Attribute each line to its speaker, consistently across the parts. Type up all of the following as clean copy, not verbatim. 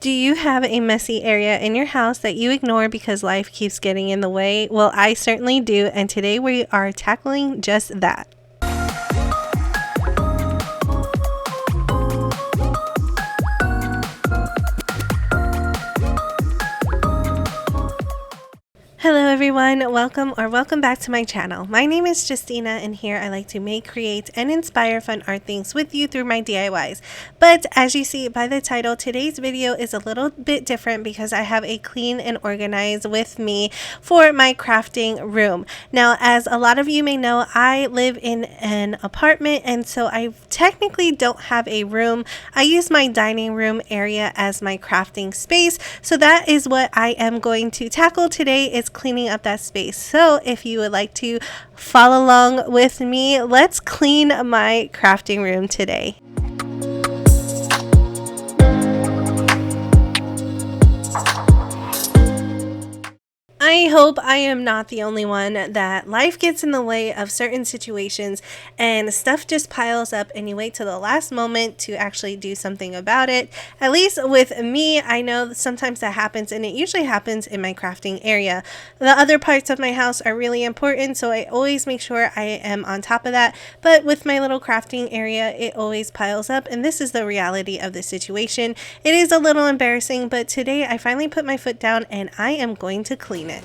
Speaker 1: Do you have a messy area in your house that you ignore because life keeps getting in the way? Well, I certainly do, and today we are tackling just that. Hello everyone, welcome back to my channel. My name is Justina and here I like to make, create, and inspire fun art things with you through my DIYs. But as you see by the title, today's video is a little bit different because I have a clean and organized with me for my crafting room. Now, as a lot of you may know, I live in an apartment and so I technically don't have a room. I use my dining room area as my crafting space. So that is what I am going to tackle today, is cleaning up that space. So if you would like to follow along with me, let's clean my crafting room today. I hope I am not the only one that life gets in the way of certain situations and stuff just piles up and you wait till the last moment to actually do something about it. At least with me, I know sometimes that happens, and it usually happens in my crafting area. The other parts of my house are really important, so I always make sure I am on top of that. But with my little crafting area, it always piles up, and this is the reality of the situation. It is a little embarrassing, but today I finally put my foot down and I am going to clean it.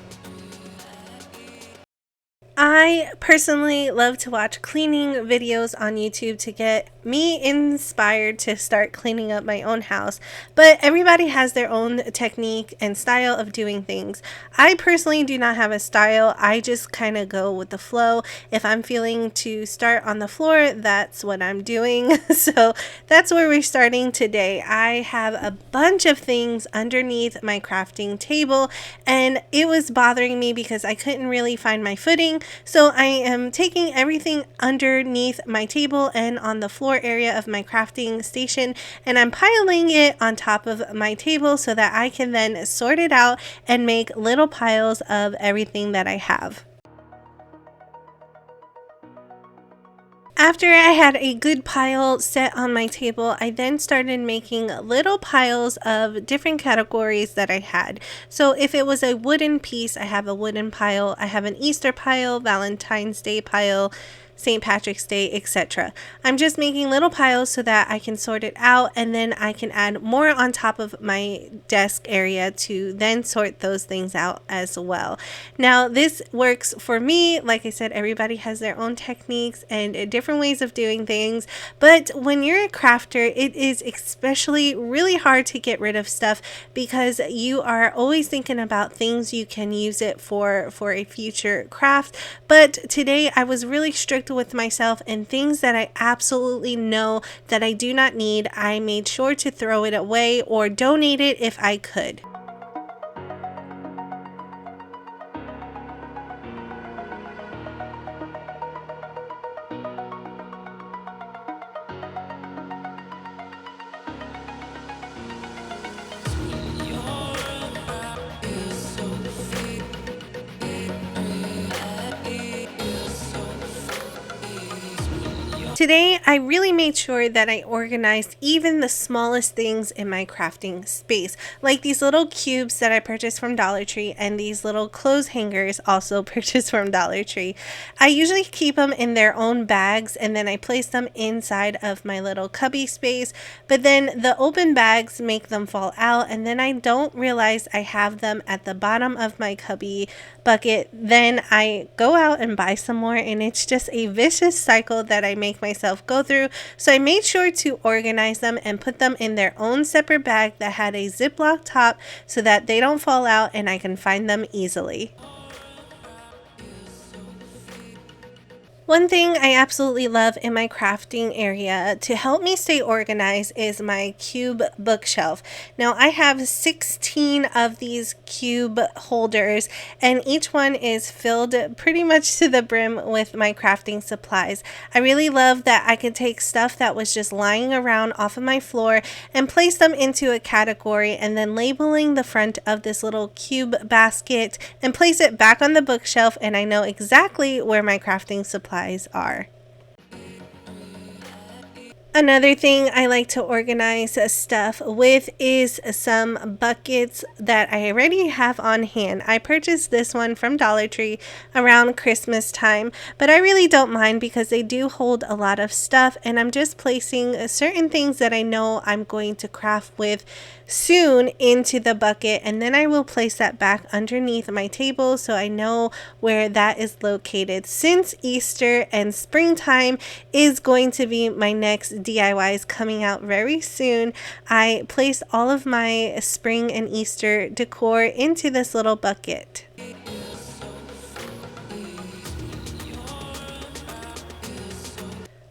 Speaker 1: I personally love to watch cleaning videos on YouTube to get me inspired to start cleaning up my own house, but everybody has their own technique and style of doing things. I personally do not have a style. I just kind of go with the flow. If I'm feeling to start on the floor, that's what I'm doing. So that's where we're starting today. I have a bunch of things underneath my crafting table and it was bothering me because I couldn't really find my footing. So I am taking everything underneath my table and on the floor area of my crafting station, and I'm piling it on top of my table so that I can then sort it out and make little piles of everything that I have. After I had a good pile set on my table, I then started making little piles of different categories that I had. So if it was a wooden piece, I have a wooden pile, I have an Easter pile, Valentine's Day pile, St. Patrick's Day, etc. I'm just making little piles so that I can sort it out, and then I can add more on top of my desk area to then sort those things out as well. Now this works for me. Like I said, everybody has their own techniques and different ways of doing things, but when you're a crafter, it is especially really hard to get rid of stuff because you are always thinking about things you can use it for a future craft. But today I was really strict with myself, and things that I absolutely know that I do not need, I made sure to throw it away or donate it if I could. Today, I really made sure that I organized even the smallest things in my crafting space, like these little cubes that I purchased from Dollar Tree and these little clothes hangers also purchased from Dollar Tree. I usually keep them in their own bags and then I place them inside of my little cubby space, but then the open bags make them fall out and then I don't realize I have them at the bottom of my cubby bucket. Then I go out and buy some more, and it's just a vicious cycle that I make myself go through. So I made sure to organize them and put them in their own separate bag that had a Ziploc top so that they don't fall out and I can find them easily. One thing I absolutely love in my crafting area to help me stay organized is my cube bookshelf. Now I have 16 of these cube holders and each one is filled pretty much to the brim with my crafting supplies. I really love that I could take stuff that was just lying around off of my floor and place them into a category and then labeling the front of this little cube basket and place it back on the bookshelf, and I know exactly where my crafting supplies are. Another thing I like to organize stuff with is some buckets that I already have on hand. I purchased this one from Dollar Tree around Christmas time, but I really don't mind because they do hold a lot of stuff, and I'm just placing certain things that I know I'm going to craft with soon into the bucket, and then I will place that back underneath my table so I know where that is located. Since Easter and springtime is going to be my next DIYs coming out very soon, I placed all of my spring and Easter decor into this little bucket.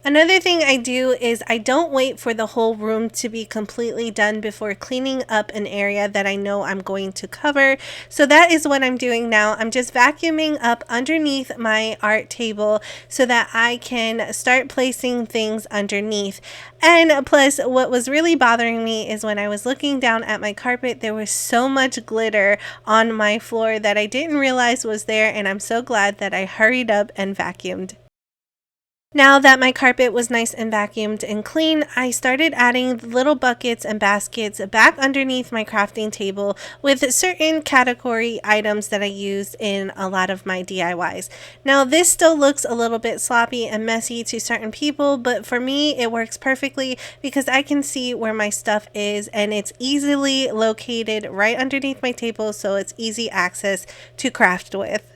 Speaker 1: Another thing I do is I don't wait for the whole room to be completely done before cleaning up an area that I know I'm going to cover. So that is what I'm doing now. I'm just vacuuming up underneath my art table so that I can start placing things underneath. And plus, what was really bothering me is when I was looking down at my carpet, there was so much glitter on my floor that I didn't realize was there, and I'm so glad that I hurried up and vacuumed. Now that my carpet was nice and vacuumed and clean, I started adding little buckets and baskets back underneath my crafting table with certain category items that I use in a lot of my DIYs. Now this still looks a little bit sloppy and messy to certain people, but for me it works perfectly because I can see where my stuff is and it's easily located right underneath my table, so it's easy access to craft with.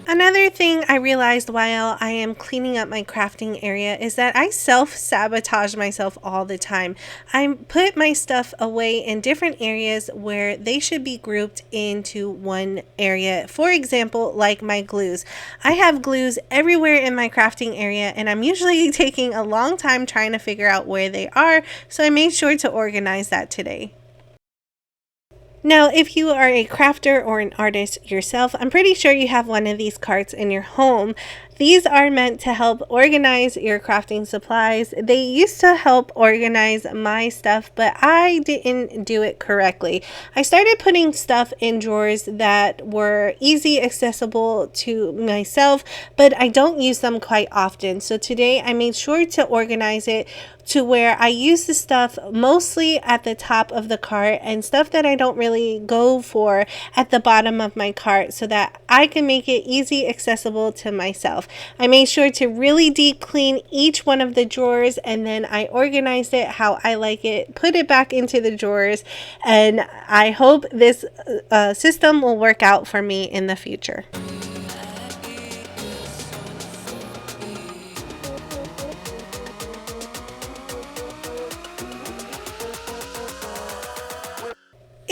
Speaker 1: Another thing I realized while I am cleaning up my crafting area is that I self-sabotage myself all the time. I put my stuff away in different areas where they should be grouped into one area. For example, like my glues. I have glues everywhere in my crafting area, and I'm usually taking a long time trying to figure out where they are, so I made sure to organize that today. Now, if you are a crafter or an artist yourself, I'm pretty sure you have one of these carts in your home. These are meant to help organize your crafting supplies. They used to help organize my stuff, but I didn't do it correctly. I started putting stuff in drawers that were easy accessible to myself, but I don't use them quite often. So today I made sure to organize it to where I use the stuff mostly at the top of the cart and stuff that I don't really go for at the bottom of my cart so that I can make it easy accessible to myself. I made sure to really deep clean each one of the drawers, and then I organized it how I like it, put it back into the drawers, and I hope this system will work out for me in the future.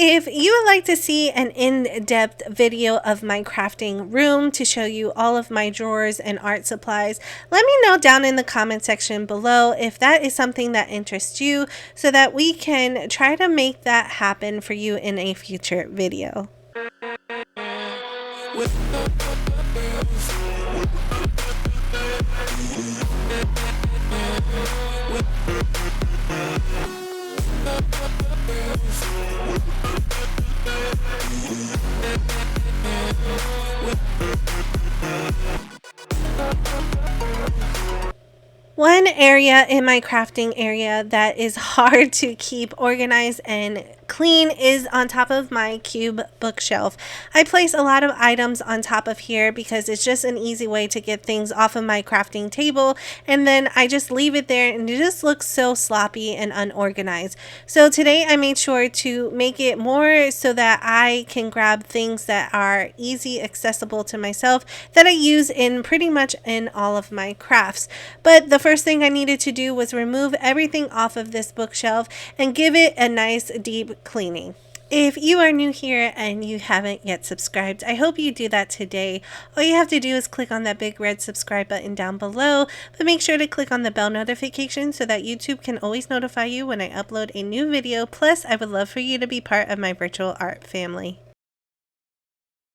Speaker 1: If you would like to see an in-depth video of my crafting room to show you all of my drawers and art supplies, let me know down in the comment section below if that is something that interests you so that we can try to make that happen for you in a future video. One area in my crafting area that is hard to keep organized and clean is on top of my cube bookshelf. I place a lot of items on top of here because it's just an easy way to get things off of my crafting table, and then I just leave it there and it just looks so sloppy and unorganized. So today I made sure to make it more so that I can grab things that are easy accessible to myself that I use in pretty much in all of my crafts. But the first thing I needed to do was remove everything off of this bookshelf and give it a nice deep cleaning. If you are new here and you haven't yet subscribed, I hope you do that today. All you have to do is click on that big red subscribe button down below, but make sure to click on the bell notification so that YouTube can always notify you when I upload a new video. Plus, I would love for you to be part of my virtual art family.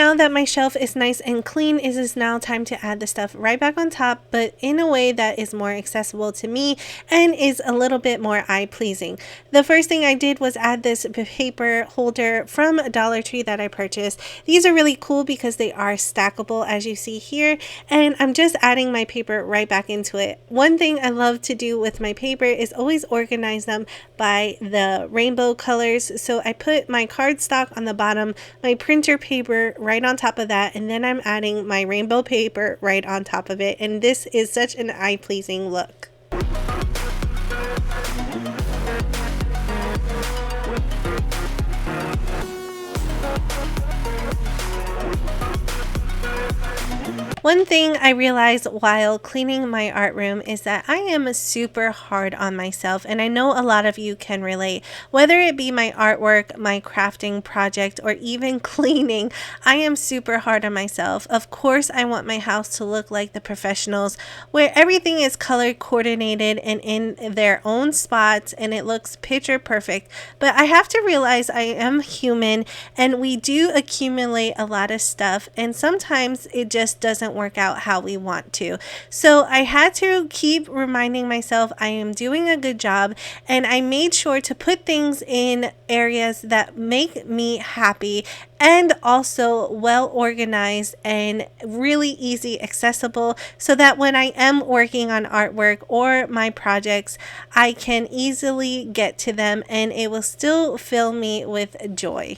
Speaker 1: Now that my shelf is nice and clean, it is now time to add the stuff right back on top, but in a way that is more accessible to me and is a little bit more eye-pleasing. The first thing I did was add this paper holder from Dollar Tree that I purchased. These are really cool because they are stackable, as you see here, and I'm just adding my paper right back into it. One thing I love to do with my paper is always organize them by the rainbow colors. So I put my cardstock on the bottom, my printer paper right on top of that, and then I'm adding my rainbow paper right on top of it, and this is such an eye-pleasing look. One thing I realized while cleaning my art room is that I am super hard on myself, and I know a lot of you can relate. Whether it be my artwork, my crafting project, or even cleaning, I am super hard on myself. Of course, I want my house to look like the professionals, where everything is color coordinated and in their own spots, and it looks picture perfect. But I have to realize I am human, and we do accumulate a lot of stuff, and sometimes it just doesn't work out how we want to. So I had to keep reminding myself I am doing a good job, and I made sure to put things in areas that make me happy and also well organized and really easy accessible, so that when I am working on artwork or my projects, I can easily get to them and it will still fill me with joy.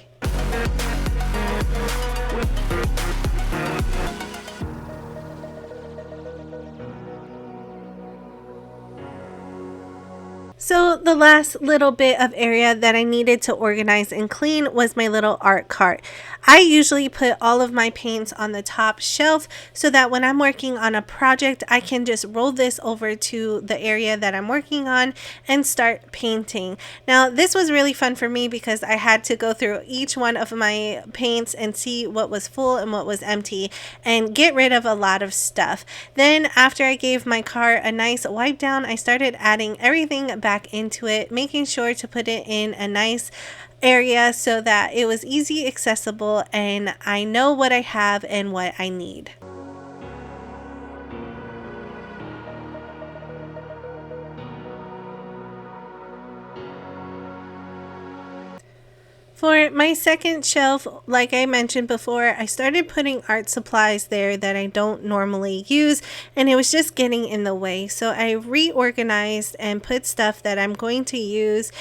Speaker 1: So the last little bit of area that I needed to organize and clean was my little art cart. I usually put all of my paints on the top shelf so that when I'm working on a project, I can just roll this over to the area that I'm working on and start painting. Now, this was really fun for me because I had to go through each one of my paints and see what was full and what was empty and get rid of a lot of stuff. Then after I gave my cart a nice wipe down, I started adding everything back into it, making sure to put it in a nice area so that it was easy accessible and I know what I have and what I need. For my second shelf, like I mentioned before, I started putting art supplies there that I don't normally use, and it was just getting in the way. So I reorganized and put stuff that I'm going to use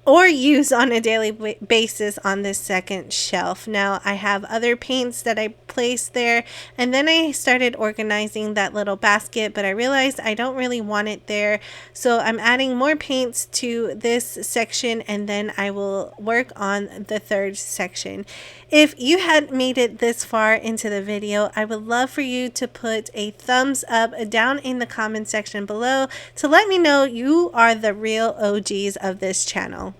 Speaker 1: on a daily basis on this second shelf. Now I have other paints that I placed there, and then I started organizing that little basket, but I realized I don't really want it there, so I'm adding more paints to this section, and then I will work on the third section. If you had made it this far into the video, I would love for you to put a thumbs up down in the comment section below to let me know you are the real OGs of this channel.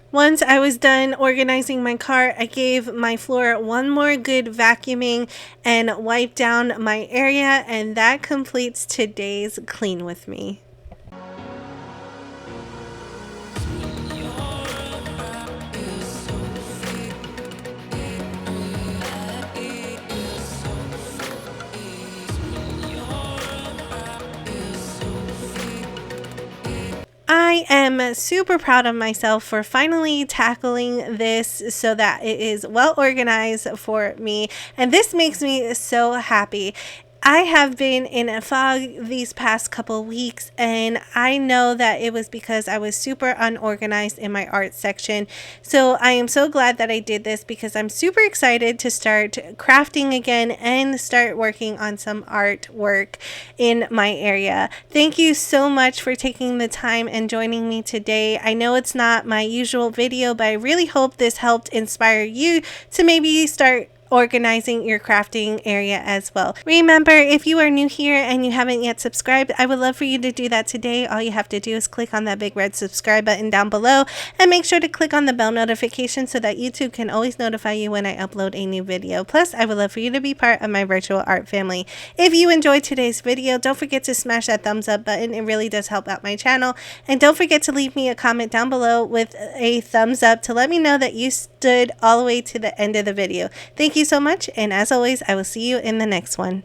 Speaker 1: Once I was done organizing my cart, I gave my floor one more good vacuuming and wiped down my area, and that completes today's clean with me. I am super proud of myself for finally tackling this so that it is well organized for me, and this makes me so happy. I have been in a fog these past couple weeks, and I know that it was because I was super unorganized in my art section. So I am so glad that I did this because I'm super excited to start crafting again and start working on some artwork in my area. Thank you so much for taking the time and joining me today. I know it's not my usual video, but I really hope this helped inspire you to maybe start organizing your crafting area as well. Remember, if you are new here and you haven't yet subscribed, I would love for you to do that today. All you have to do is click on that big red subscribe button down below and make sure to click on the bell notification so that YouTube can always notify you when I upload a new video. Plus, I would love for you to be part of my virtual art family. If you enjoyed today's video, don't forget to smash that thumbs up button. It really does help out my channel. And don't forget to leave me a comment down below with a thumbs up to let me know that you still stood all the way to the end of the video. Thank you so much, and as always, I will see you in the next one.